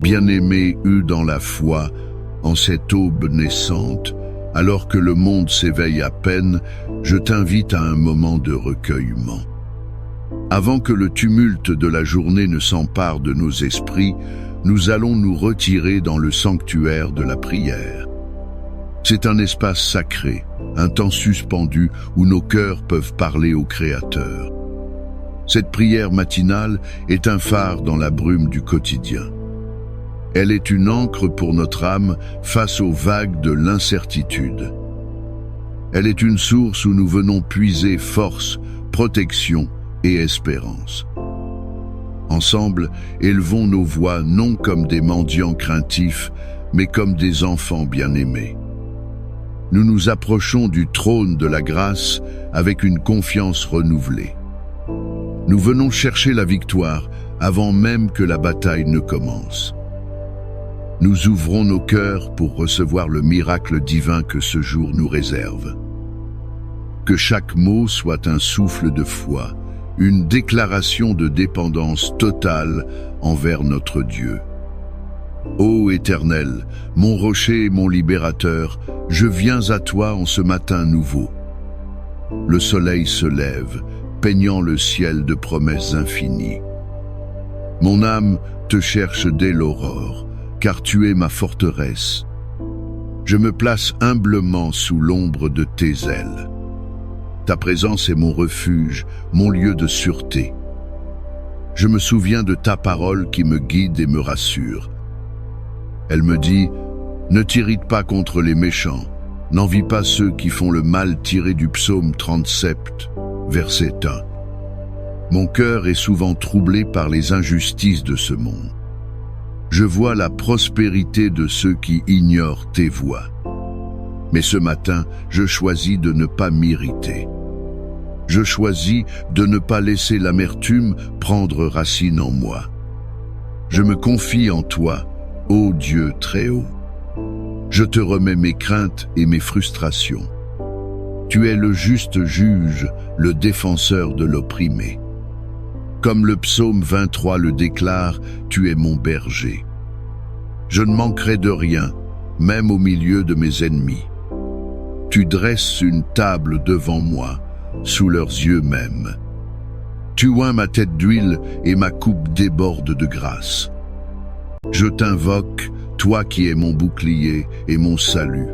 Bien-aimé eut dans la foi, en cette aube naissante, alors que le monde s'éveille à peine, je t'invite à un moment de recueillement. Avant que le tumulte de la journée ne s'empare de nos esprits, nous allons nous retirer dans le sanctuaire de la prière. C'est un espace sacré, un temps suspendu où nos cœurs peuvent parler au Créateur. Cette prière matinale est un phare dans la brume du quotidien. Elle est une ancre pour notre âme face aux vagues de l'incertitude. Elle est une source où nous venons puiser force, protection et espérance. Ensemble, élevons nos voix non comme des mendiants craintifs, mais comme des enfants bien-aimés. Nous nous approchons du trône de la grâce avec une confiance renouvelée. Nous venons chercher la victoire avant même que la bataille ne commence. Nous ouvrons nos cœurs pour recevoir le miracle divin que ce jour nous réserve. Que chaque mot soit un souffle de foi, une déclaration de dépendance totale envers notre Dieu. Ô Éternel, mon rocher et mon libérateur, je viens à toi en ce matin nouveau. Le soleil se lève, peignant le ciel de promesses infinies. Mon âme te cherche dès l'aurore, car tu es ma forteresse. Je me place humblement sous l'ombre de tes ailes. Ta présence est mon refuge, mon lieu de sûreté. Je me souviens de ta parole qui me guide et me rassure. Elle me dit, ne t'irrite pas contre les méchants, n'envie pas ceux qui font le mal tiré du psaume 37, verset 1. Mon cœur est souvent troublé par les injustices de ce monde. Je vois la prospérité de ceux qui ignorent tes voies. Mais ce matin, je choisis de ne pas m'irriter. Je choisis de ne pas laisser l'amertume prendre racine en moi. Je me confie en toi, ô Dieu très haut. Je te remets mes craintes et mes frustrations. Tu es le juste juge, le défenseur de l'opprimé. Comme le psaume 23 le déclare, tu es mon berger. Je ne manquerai de rien, même au milieu de mes ennemis. Tu dresses une table devant moi, sous leurs yeux même. Tu oins ma tête d'huile et ma coupe déborde de grâce. Je t'invoque, toi qui es mon bouclier et mon salut.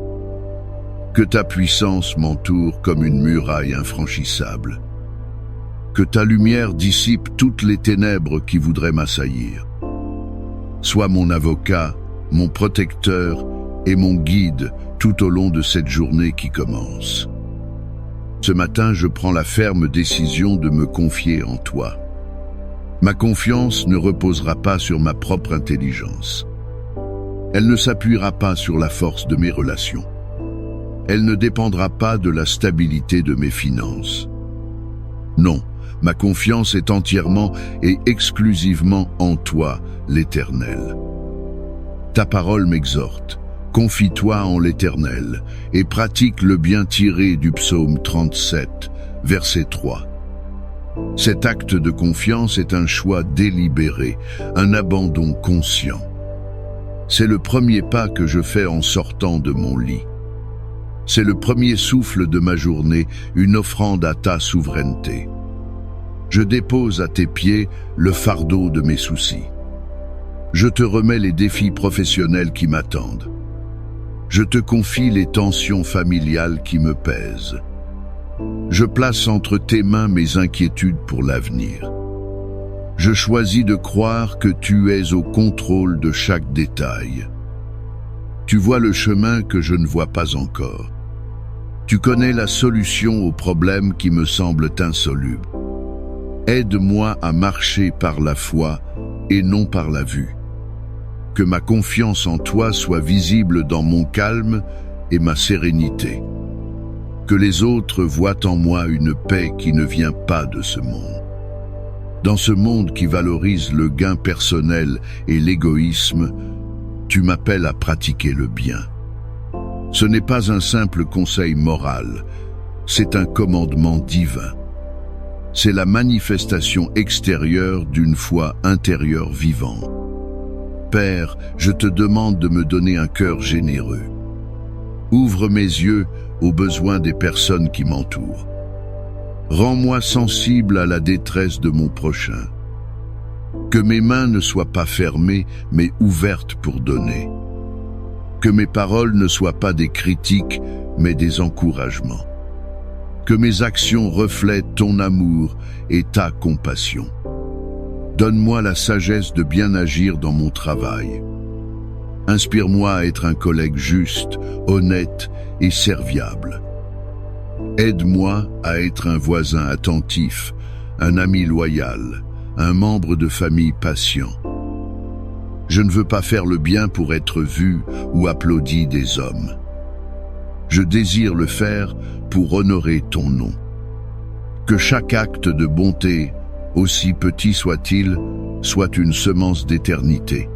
Que ta puissance m'entoure comme une muraille infranchissable. Que ta lumière dissipe toutes les ténèbres qui voudraient m'assaillir. Sois mon avocat, mon protecteur et mon guide tout au long de cette journée qui commence. Ce matin, je prends la ferme décision de me confier en toi. Ma confiance ne reposera pas sur ma propre intelligence. Elle ne s'appuiera pas sur la force de mes relations. Elle ne dépendra pas de la stabilité de mes finances. Non, ma confiance est entièrement et exclusivement en toi, l'Éternel. Ta parole m'exhorte. Confie-toi en l'Éternel et pratique le bien tiré du psaume 37, verset 3. Cet acte de confiance est un choix délibéré, un abandon conscient. C'est le premier pas que je fais en sortant de mon lit. C'est le premier souffle de ma journée, une offrande à ta souveraineté. Je dépose à tes pieds le fardeau de mes soucis. Je te remets les défis professionnels qui m'attendent. Je te confie les tensions familiales qui me pèsent. Je place entre tes mains mes inquiétudes pour l'avenir. Je choisis de croire que tu es au contrôle de chaque détail. Tu vois le chemin que je ne vois pas encore. Tu connais la solution aux problèmes qui me semblent insolubles. Aide-moi à marcher par la foi et non par la vue. Que ma confiance en toi soit visible dans mon calme et ma sérénité. Que les autres voient en moi une paix qui ne vient pas de ce monde. Dans ce monde qui valorise le gain personnel et l'égoïsme, tu m'appelles à pratiquer le bien. Ce n'est pas un simple conseil moral, c'est un commandement divin. C'est la manifestation extérieure d'une foi intérieure vivante. Père, je te demande de me donner un cœur généreux. Ouvre mes yeux aux besoins des personnes qui m'entourent. Rends-moi sensible à la détresse de mon prochain. Que mes mains ne soient pas fermées, mais ouvertes pour donner. Que mes paroles ne soient pas des critiques, mais des encouragements. Que mes actions reflètent ton amour et ta compassion. Donne-moi la sagesse de bien agir dans mon travail. Inspire-moi à être un collègue juste, honnête et serviable. Aide-moi à être un voisin attentif, un ami loyal, un membre de famille patient. Je ne veux pas faire le bien pour être vu ou applaudi des hommes. Je désire le faire pour honorer ton nom. Que chaque acte de bonté, aussi petit soit-il, soit une semence d'éternité.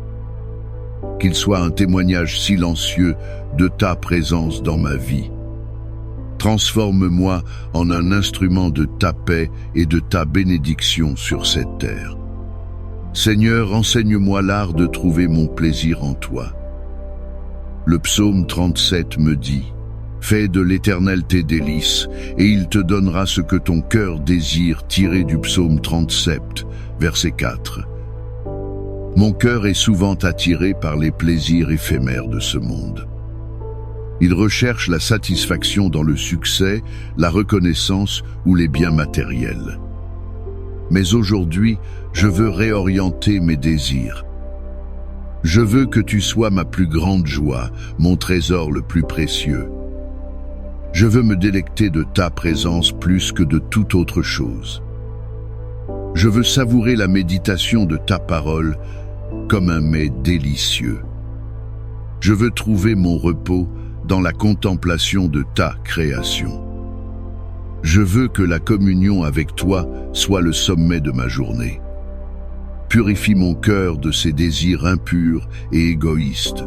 Qu'il soit un témoignage silencieux de ta présence dans ma vie. Transforme-moi en un instrument de ta paix et de ta bénédiction sur cette terre. Seigneur, enseigne-moi l'art de trouver mon plaisir en toi. Le psaume 37 me dit: fais de l'Éternel tes délices, et il te donnera ce que ton cœur désire, tiré du psaume 37, verset 4. Mon cœur est souvent attiré par les plaisirs éphémères de ce monde. Il recherche la satisfaction dans le succès, la reconnaissance ou les biens matériels. Mais aujourd'hui, je veux réorienter mes désirs. Je veux que tu sois ma plus grande joie, mon trésor le plus précieux. Je veux me délecter de ta présence plus que de toute autre chose. Je veux savourer la méditation de ta parole comme un mets délicieux. Je veux trouver mon repos dans la contemplation de ta création. Je veux que la communion avec toi soit le sommet de ma journée. Purifie mon cœur de ses désirs impurs et égoïstes.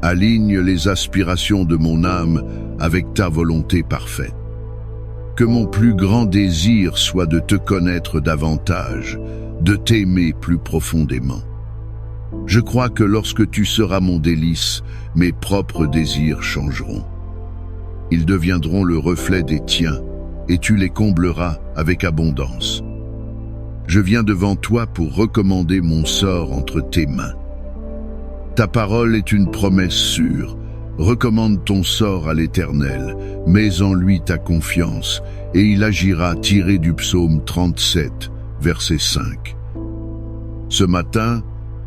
Aligne les aspirations de mon âme avec ta volonté parfaite. Que mon plus grand désir soit de te connaître davantage, de t'aimer plus profondément. Je crois que lorsque tu seras mon délice, mes propres désirs changeront. Ils deviendront le reflet des tiens, et tu les combleras avec abondance. Je viens devant toi pour recommander mon sort entre tes mains. Ta parole est une promesse sûre. Recommande ton sort à l'Éternel, mets en lui ta confiance, et il agira, tiré du psaume 37, verset 5. Ce matin,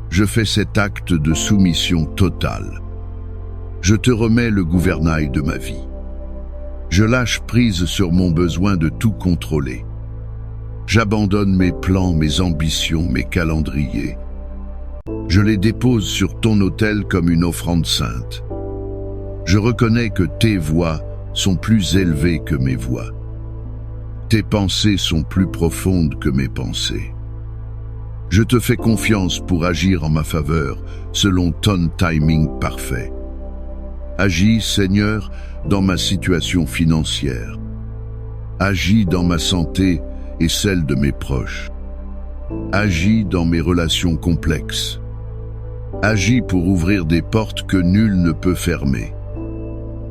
je fais cet acte de soumission totale. Je te remets le gouvernail de ma vie. Je lâche prise sur mon besoin de tout contrôler. J'abandonne mes plans, mes ambitions, mes calendriers. Je les dépose sur ton autel comme une offrande sainte. Je reconnais que tes voies sont plus élevées que mes voies. Tes pensées sont plus profondes que mes pensées. Je te fais confiance pour agir en ma faveur, selon ton timing parfait. Agis, Seigneur, dans ma situation financière. Agis dans ma santé et celle de mes proches. Agis dans mes relations complexes. Agis pour ouvrir des portes que nul ne peut fermer.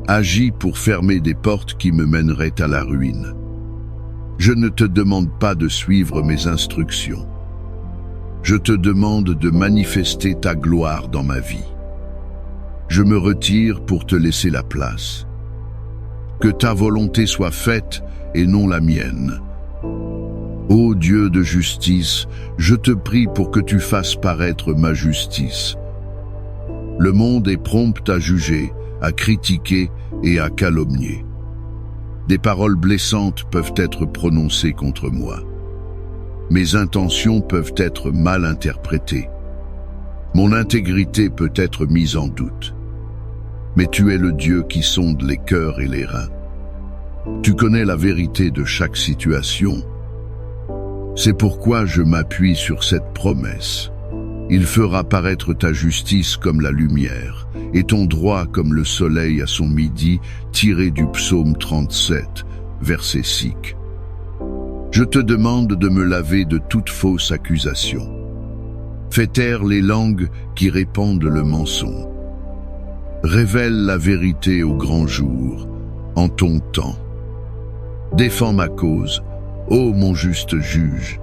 Agis pour fermer des portes qui me mèneraient à la ruine. Je ne te demande pas de suivre mes instructions. Je te demande de manifester ta gloire dans ma vie. Je me retire pour te laisser la place. Que ta volonté soit faite et non la mienne. Ô Dieu de justice, je te prie pour que tu fasses paraître ma justice. Le monde est prompt à juger, à critiquer et à calomnier. Des paroles blessantes peuvent être prononcées contre moi. Mes intentions peuvent être mal interprétées. Mon intégrité peut être mise en doute. Mais tu es le Dieu qui sonde les cœurs et les reins. Tu connais la vérité de chaque situation. C'est pourquoi je m'appuie sur cette promesse. Il fera paraître ta justice comme la lumière, et ton droit comme le soleil à son midi, tiré du psaume 37, verset 6. Je te demande de me laver de toute fausse accusation. Fais taire les langues qui répandent le mensonge. Révèle la vérité au grand jour, en ton temps. Défends ma cause, ô mon juste juge,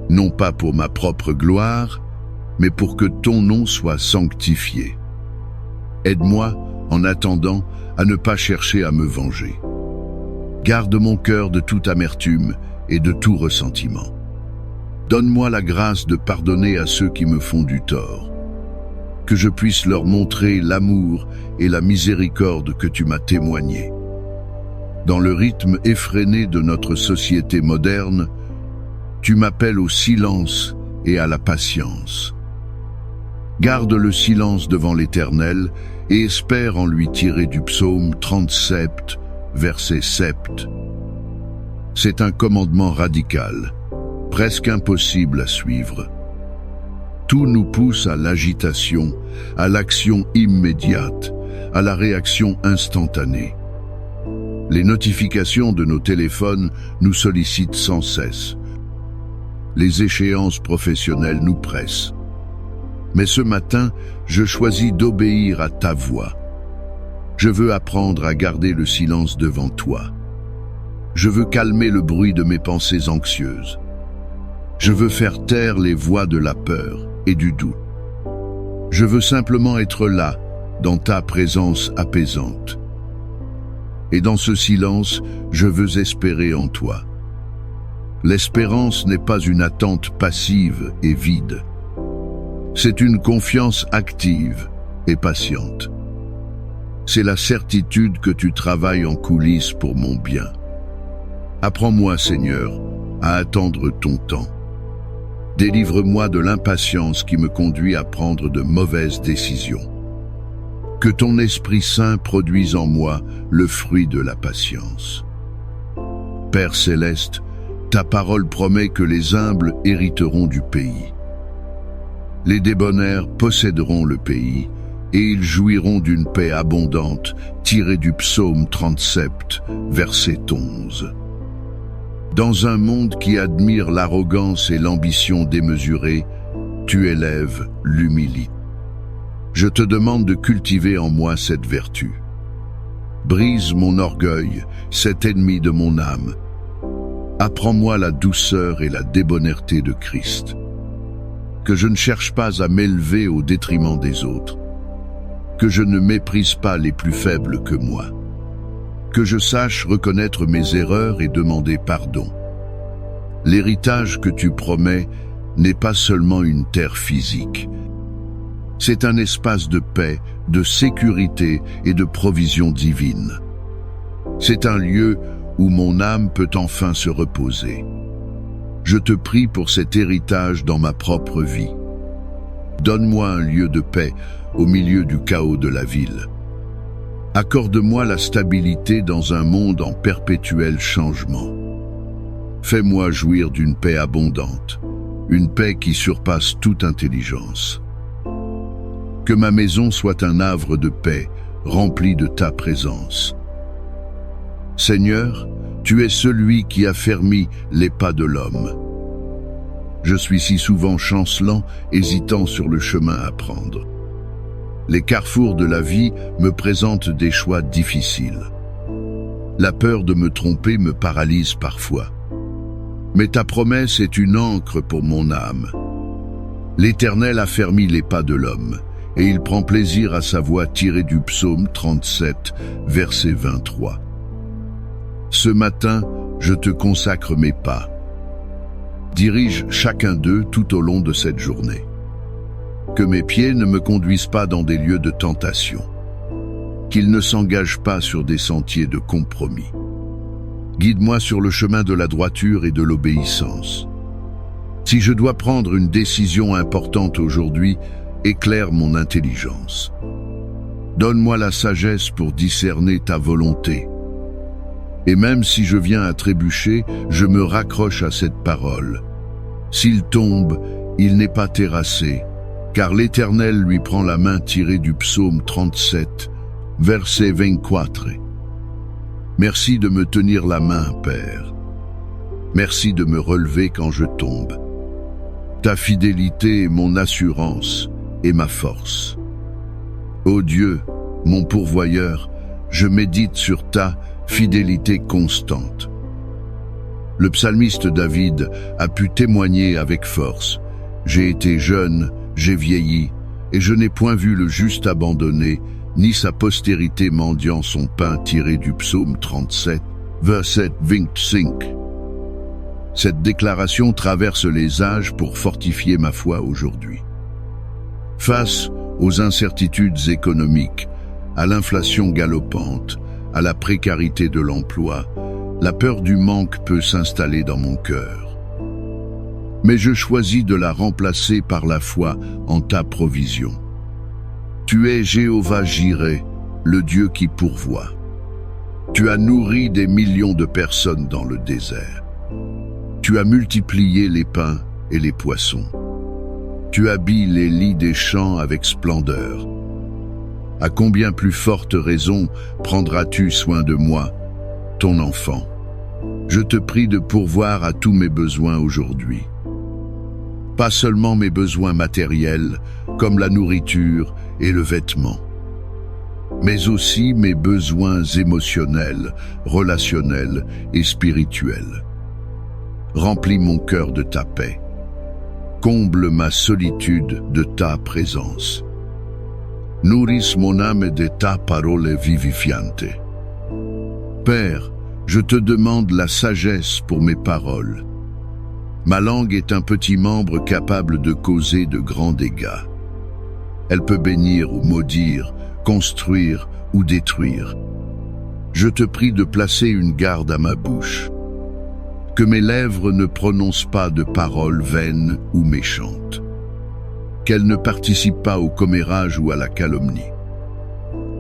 non pas pour ma propre gloire, mais pour que ton nom soit sanctifié. Aide-moi, en attendant, à ne pas chercher à me venger. Garde mon cœur de toute amertume et de tout ressentiment. Donne-moi la grâce de pardonner à ceux qui me font du tort. Que je puisse leur montrer l'amour et la miséricorde que tu m'as témoigné. Dans le rythme effréné de notre société moderne, tu m'appelles au silence et à la patience. Garde le silence devant l'Éternel et espère en lui tirer du psaume 37, verset 7. C'est un commandement radical, presque impossible à suivre. Tout nous pousse à l'agitation, à l'action immédiate, à la réaction instantanée. Les notifications de nos téléphones nous sollicitent sans cesse. Les échéances professionnelles nous pressent. Mais ce matin, je choisis d'obéir à ta voix. Je veux apprendre à garder le silence devant toi. Je veux calmer le bruit de mes pensées anxieuses. Je veux faire taire les voix de la peur et du doute. Je veux simplement être là, dans ta présence apaisante. Et dans ce silence, je veux espérer en toi. L'espérance n'est pas une attente passive et vide. C'est une confiance active et patiente. C'est la certitude que tu travailles en coulisses pour mon bien. Apprends-moi, Seigneur, à attendre ton temps. Délivre-moi de l'impatience qui me conduit à prendre de mauvaises décisions. Que ton Esprit Saint produise en moi le fruit de la patience. Père céleste, ta parole promet que les humbles hériteront du pays. Les débonnaires posséderont le pays, et ils jouiront d'une paix abondante, tirée du psaume 37, verset 11. Dans un monde qui admire l'arrogance et l'ambition démesurée, tu élèves l'humilité. Je te demande de cultiver en moi cette vertu. Brise mon orgueil, cet ennemi de mon âme. Apprends-moi la douceur et la débonnairité de Christ. Que je ne cherche pas à m'élever au détriment des autres. Que je ne méprise pas les plus faibles que moi. Que je sache reconnaître mes erreurs et demander pardon. L'héritage que tu promets n'est pas seulement une terre physique. C'est un espace de paix, de sécurité et de provision divine. C'est un lieu où mon âme peut enfin se reposer. Je te prie pour cet héritage dans ma propre vie. Donne-moi un lieu de paix au milieu du chaos de la ville. Accorde-moi la stabilité dans un monde en perpétuel changement. Fais-moi jouir d'une paix abondante, une paix qui surpasse toute intelligence. Que ma maison soit un havre de paix, rempli de ta présence. Seigneur, tu es celui qui affermit les pas de l'homme. Je suis si souvent chancelant, hésitant sur le chemin à prendre. Les carrefours de la vie me présentent des choix difficiles. La peur de me tromper me paralyse parfois. Mais ta promesse est une ancre pour mon âme. L'Éternel affermit les pas de l'homme, et il prend plaisir à sa voix tirée du psaume 37, verset 23. Ce matin, je te consacre mes pas. Dirige chacun d'eux tout au long de cette journée. Que mes pieds ne me conduisent pas dans des lieux de tentation. Qu'ils ne s'engagent pas sur des sentiers de compromis. Guide-moi sur le chemin de la droiture et de l'obéissance. Si je dois prendre une décision importante aujourd'hui, éclaire mon intelligence. Donne-moi la sagesse pour discerner ta volonté. Et même si je viens à trébucher, je me raccroche à cette parole. S'il tombe, il n'est pas terrassé, car l'Éternel lui prend la main tirée du psaume 37, verset 24. Merci de me tenir la main, Père. Merci de me relever quand je tombe. Ta fidélité est mon assurance et ma force. Ô Dieu, mon pourvoyeur, je médite sur ta fidélité constante. Le psalmiste David a pu témoigner avec force. J'ai été jeune, j'ai vieilli, et je n'ai point vu le juste abandonné, ni sa postérité mendiant son pain, tiré du psaume 37, verset 25. Cette déclaration traverse les âges pour fortifier ma foi aujourd'hui. Face aux incertitudes économiques, à l'inflation galopante, à la précarité de l'emploi, la peur du manque peut s'installer dans mon cœur. Mais je choisis de la remplacer par la foi en ta provision. Tu es Jéhovah Jireh, le Dieu qui pourvoit. Tu as nourri des millions de personnes dans le désert. Tu as multiplié les pains et les poissons. Tu habilles les lits des champs avec splendeur. À combien plus forte raison prendras-tu soin de moi, ton enfant? Je te prie de pourvoir à tous mes besoins aujourd'hui. Pas seulement mes besoins matériels, comme la nourriture et le vêtement, mais aussi mes besoins émotionnels, relationnels et spirituels. Remplis mon cœur de ta paix. Comble ma solitude de ta présence. Nourris mon âme de ta parole vivifiante. Père, je te demande la sagesse pour mes paroles. Ma langue est un petit membre capable de causer de grands dégâts. Elle peut bénir ou maudire, construire ou détruire. Je te prie de placer une garde à ma bouche. Que mes lèvres ne prononcent pas de paroles vaines ou méchantes. Qu'elles ne participent pas au commérage ou à la calomnie.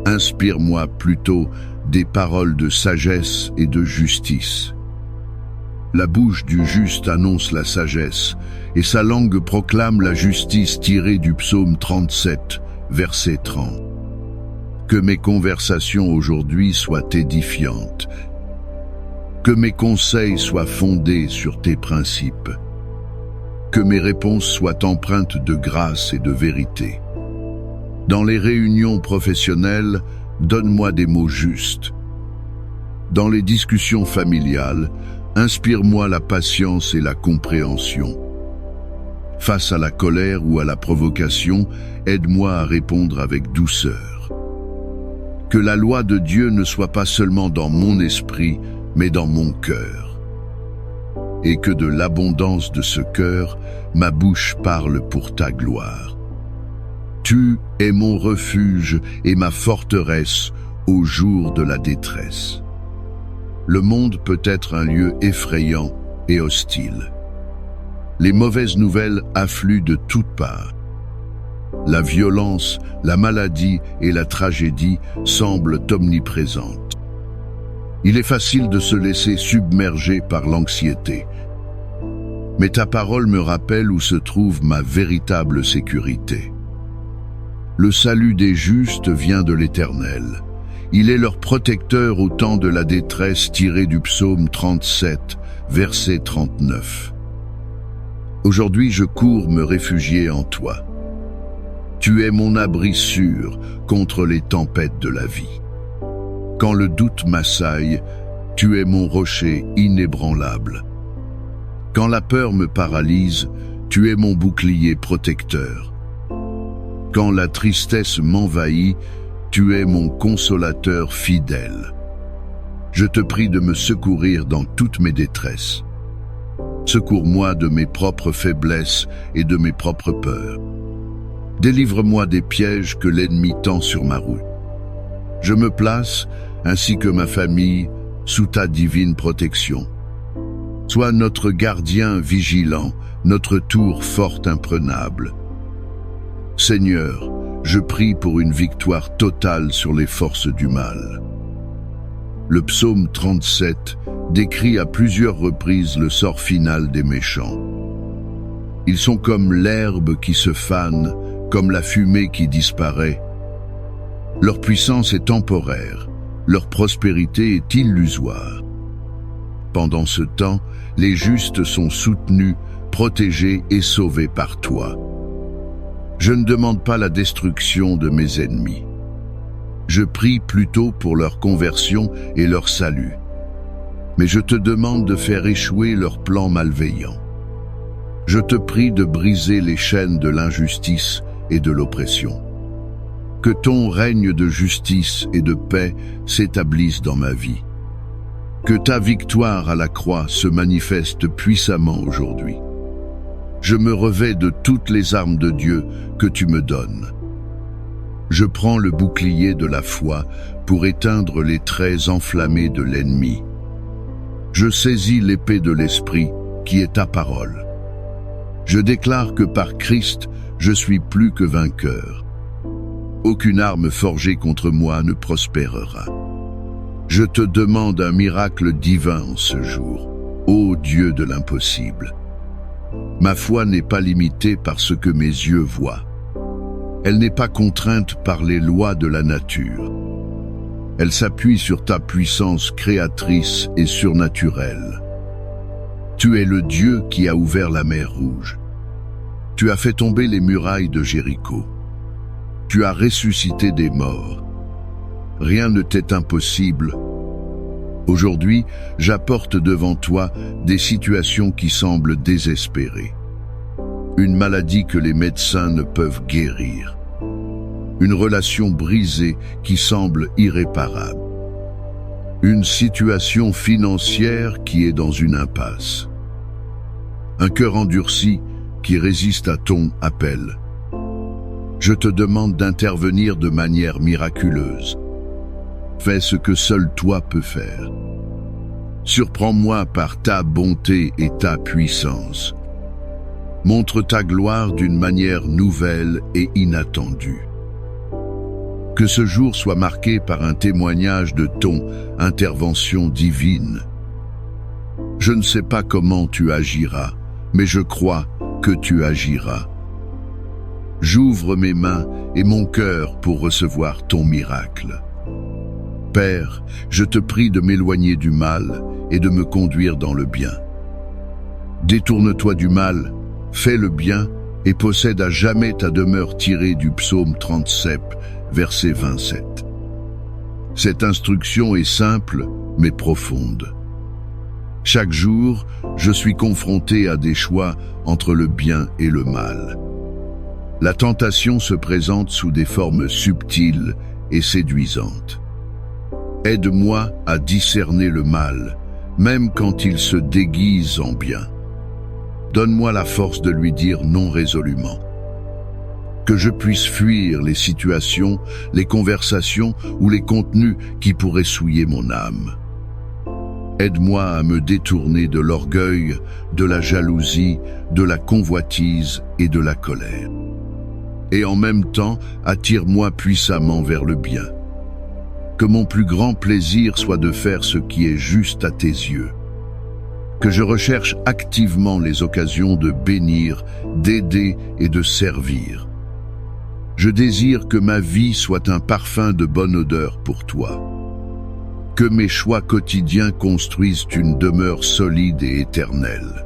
Inspire-moi plutôt des paroles de sagesse et de justice. La bouche du juste annonce la sagesse, et sa langue proclame la justice tirée du psaume 37, verset 30. Que mes conversations aujourd'hui soient édifiantes. Que mes conseils soient fondés sur tes principes. Que mes réponses soient empreintes de grâce et de vérité. Dans les réunions professionnelles, donne-moi des mots justes. Dans les discussions familiales, inspire-moi la patience et la compréhension. Face à la colère ou à la provocation, aide-moi à répondre avec douceur. Que la loi de Dieu ne soit pas seulement dans mon esprit, mais dans mon cœur. Et que de l'abondance de ce cœur, ma bouche parle pour ta gloire. Tu es mon refuge et ma forteresse au jour de la détresse. Le monde peut être un lieu effrayant et hostile. Les mauvaises nouvelles affluent de toutes parts. La violence, la maladie et la tragédie semblent omniprésentes. Il est facile de se laisser submerger par l'anxiété. Mais ta parole me rappelle où se trouve ma véritable sécurité. Le salut des justes vient de l'Éternel. Il est leur protecteur au temps de la détresse, tiré du psaume 37, verset 39. Aujourd'hui, je cours me réfugier en toi. Tu es mon abri sûr contre les tempêtes de la vie. Quand le doute m'assaille, tu es mon rocher inébranlable. Quand la peur me paralyse, tu es mon bouclier protecteur. Quand la tristesse m'envahit, tu es mon consolateur fidèle. Je te prie de me secourir dans toutes mes détresses. Secours-moi de mes propres faiblesses et de mes propres peurs. Délivre-moi des pièges que l'ennemi tend sur ma route. Je me place, ainsi que ma famille, sous ta divine protection. Sois notre gardien vigilant, notre tour forte imprenable. Seigneur, je prie pour une victoire totale sur les forces du mal. Le psaume 37 décrit à plusieurs reprises le sort final des méchants. Ils sont comme l'herbe qui se fane, comme la fumée qui disparaît. Leur puissance est temporaire, leur prospérité est illusoire. Pendant ce temps, les justes sont soutenus, protégés et sauvés par toi. Je ne demande pas la destruction de mes ennemis. Je prie plutôt pour leur conversion et leur salut. Mais je te demande de faire échouer leurs plans malveillants. Je te prie de briser les chaînes de l'injustice et de l'oppression. Que ton règne de justice et de paix s'établisse dans ma vie. Que ta victoire à la croix se manifeste puissamment aujourd'hui. Je me revêts de toutes les armes de Dieu que tu me donnes. Je prends le bouclier de la foi pour éteindre les traits enflammés de l'ennemi. Je saisis l'épée de l'Esprit qui est ta parole. Je déclare que par Christ, je suis plus que vainqueur. Aucune arme forgée contre moi ne prospérera. Je te demande un miracle divin en ce jour, ô Dieu de l'impossible. Ma foi n'est pas limitée par ce que mes yeux voient. Elle n'est pas contrainte par les lois de la nature. Elle s'appuie sur ta puissance créatrice et surnaturelle. Tu es le Dieu qui a ouvert la mer Rouge. Tu as fait tomber les murailles de Jéricho. Tu as ressuscité des morts. Rien ne t'est impossible. Aujourd'hui, j'apporte devant toi des situations qui semblent désespérées. Une maladie que les médecins ne peuvent guérir. Une relation brisée qui semble irréparable. Une situation financière qui est dans une impasse. Un cœur endurci qui résiste à ton appel. Je te demande d'intervenir de manière miraculeuse. Fais ce que seul toi peux faire. Surprends-moi par ta bonté et ta puissance. Montre ta gloire d'une manière nouvelle et inattendue. Que ce jour soit marqué par un témoignage de ton intervention divine. Je ne sais pas comment tu agiras, mais je crois que tu agiras. J'ouvre mes mains et mon cœur pour recevoir ton miracle. Père, je te prie de m'éloigner du mal et de me conduire dans le bien. Détourne-toi du mal, fais le bien et possède à jamais ta demeure tirée du psaume 37, verset 27. Cette instruction est simple mais profonde. Chaque jour, je suis confronté à des choix entre le bien et le mal. La tentation se présente sous des formes subtiles et séduisantes. Aide-moi à discerner le mal, même quand il se déguise en bien. Donne-moi la force de lui dire non résolument. Que je puisse fuir les situations, les conversations ou les contenus qui pourraient souiller mon âme. Aide-moi à me détourner de l'orgueil, de la jalousie, de la convoitise et de la colère. Et en même temps, attire-moi puissamment vers le bien. Que mon plus grand plaisir soit de faire ce qui est juste à tes yeux. Que je recherche activement les occasions de bénir, d'aider et de servir. Je désire que ma vie soit un parfum de bonne odeur pour toi. Que mes choix quotidiens construisent une demeure solide et éternelle.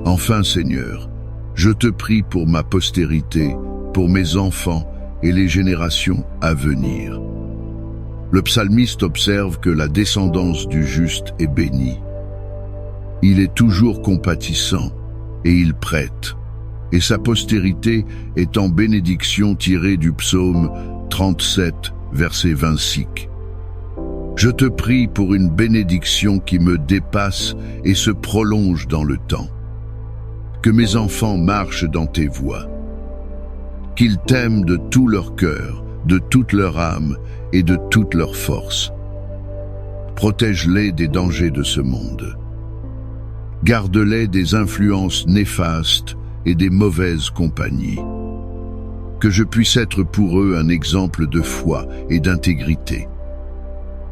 Enfin, Seigneur, je te prie pour ma postérité, pour mes enfants et les générations à venir. Le psalmiste observe que la descendance du juste est bénie. Il est toujours compatissant et il prête, et sa postérité est en bénédiction tirée du psaume 37, verset 26. Je te prie pour une bénédiction qui me dépasse et se prolonge dans le temps. Que mes enfants marchent dans tes voies. Qu'ils t'aiment de tout leur cœur, de toute leur âme et de toute leur force. Protège-les des dangers de ce monde. Garde-les des influences néfastes et des mauvaises compagnies. Que je puisse être pour eux un exemple de foi et d'intégrité.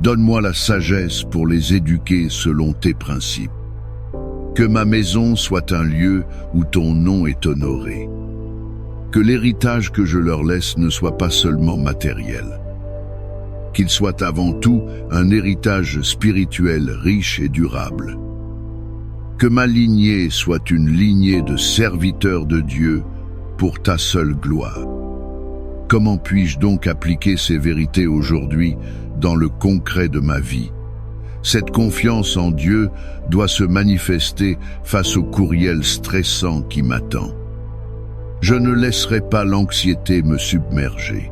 Donne-moi la sagesse pour les éduquer selon tes principes. Que ma maison soit un lieu où ton nom est honoré. Que l'héritage que je leur laisse ne soit pas seulement matériel. Qu'il soit avant tout un héritage spirituel riche et durable. Que ma lignée soit une lignée de serviteurs de Dieu pour ta seule gloire. Comment puis-je donc appliquer ces vérités aujourd'hui dans le concret de ma vie? Cette confiance en Dieu doit se manifester face au courriel stressant qui m'attend. Je ne laisserai pas l'anxiété me submerger.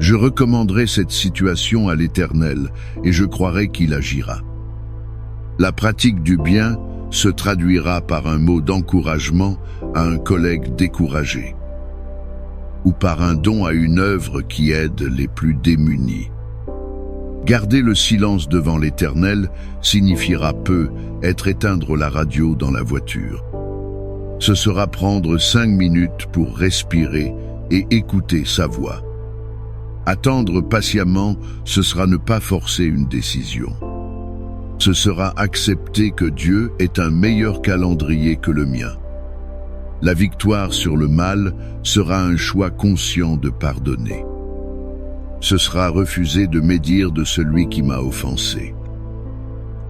Je recommanderai cette situation à l'Éternel et je croirai qu'il agira. La pratique du bien se traduira par un mot d'encouragement à un collègue découragé ou par un don à une œuvre qui aide les plus démunis. Garder le silence devant l'Éternel signifiera peu être éteindre la radio dans la voiture. Ce sera prendre 5 minutes pour respirer et écouter sa voix. Attendre patiemment, ce sera ne pas forcer une décision. Ce sera accepter que Dieu est un meilleur calendrier que le mien. La victoire sur le mal sera un choix conscient de pardonner. Ce sera refuser de médire de celui qui m'a offensé.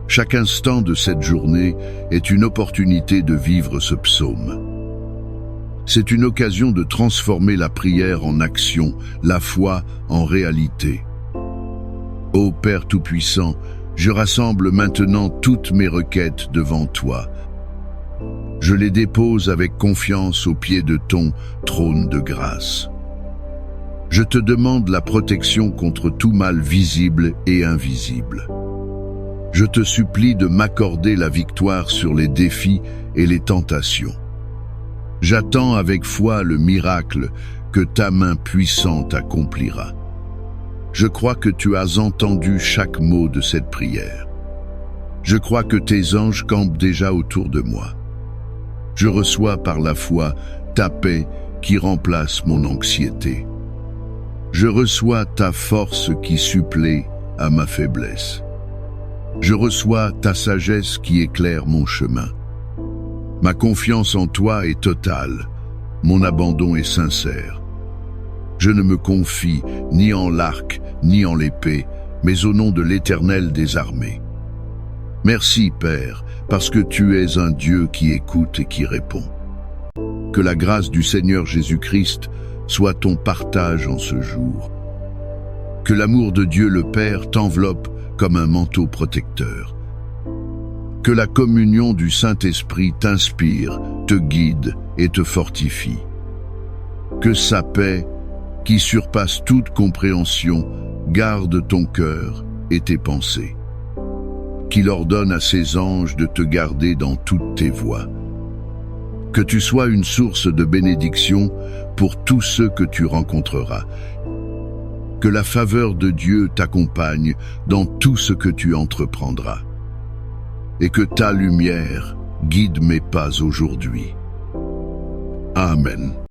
Chaque instant de cette journée est une opportunité de vivre ce psaume. C'est une occasion de transformer la prière en action, la foi en réalité. Ô Père Tout-Puissant, je rassemble maintenant toutes mes requêtes devant toi. Je les dépose avec confiance au pied de ton trône de grâce. Je te demande la protection contre tout mal visible et invisible. Je te supplie de m'accorder la victoire sur les défis et les tentations. J'attends avec foi le miracle que ta main puissante accomplira. Je crois que tu as entendu chaque mot de cette prière. Je crois que tes anges campent déjà autour de moi. Je reçois par la foi ta paix qui remplace mon anxiété. Je reçois ta force qui supplée à ma faiblesse. Je reçois ta sagesse qui éclaire mon chemin. Ma confiance en toi est totale, mon abandon est sincère. Je ne me confie ni en l'arc, ni en l'épée, mais au nom de l'Éternel des armées. Merci, Père, parce que tu es un Dieu qui écoute et qui répond. Que la grâce du Seigneur Jésus-Christ soit ton partage en ce jour. Que l'amour de Dieu le Père t'enveloppe comme un manteau protecteur. Que la communion du Saint-Esprit t'inspire, te guide et te fortifie. Que sa paix, qui surpasse toute compréhension, garde ton cœur et tes pensées. Qu'il ordonne à ses anges de te garder dans toutes tes voies. Que tu sois une source de bénédiction pour tous ceux que tu rencontreras. Que la faveur de Dieu t'accompagne dans tout ce que tu entreprendras. Et que ta lumière guide mes pas aujourd'hui. Amen.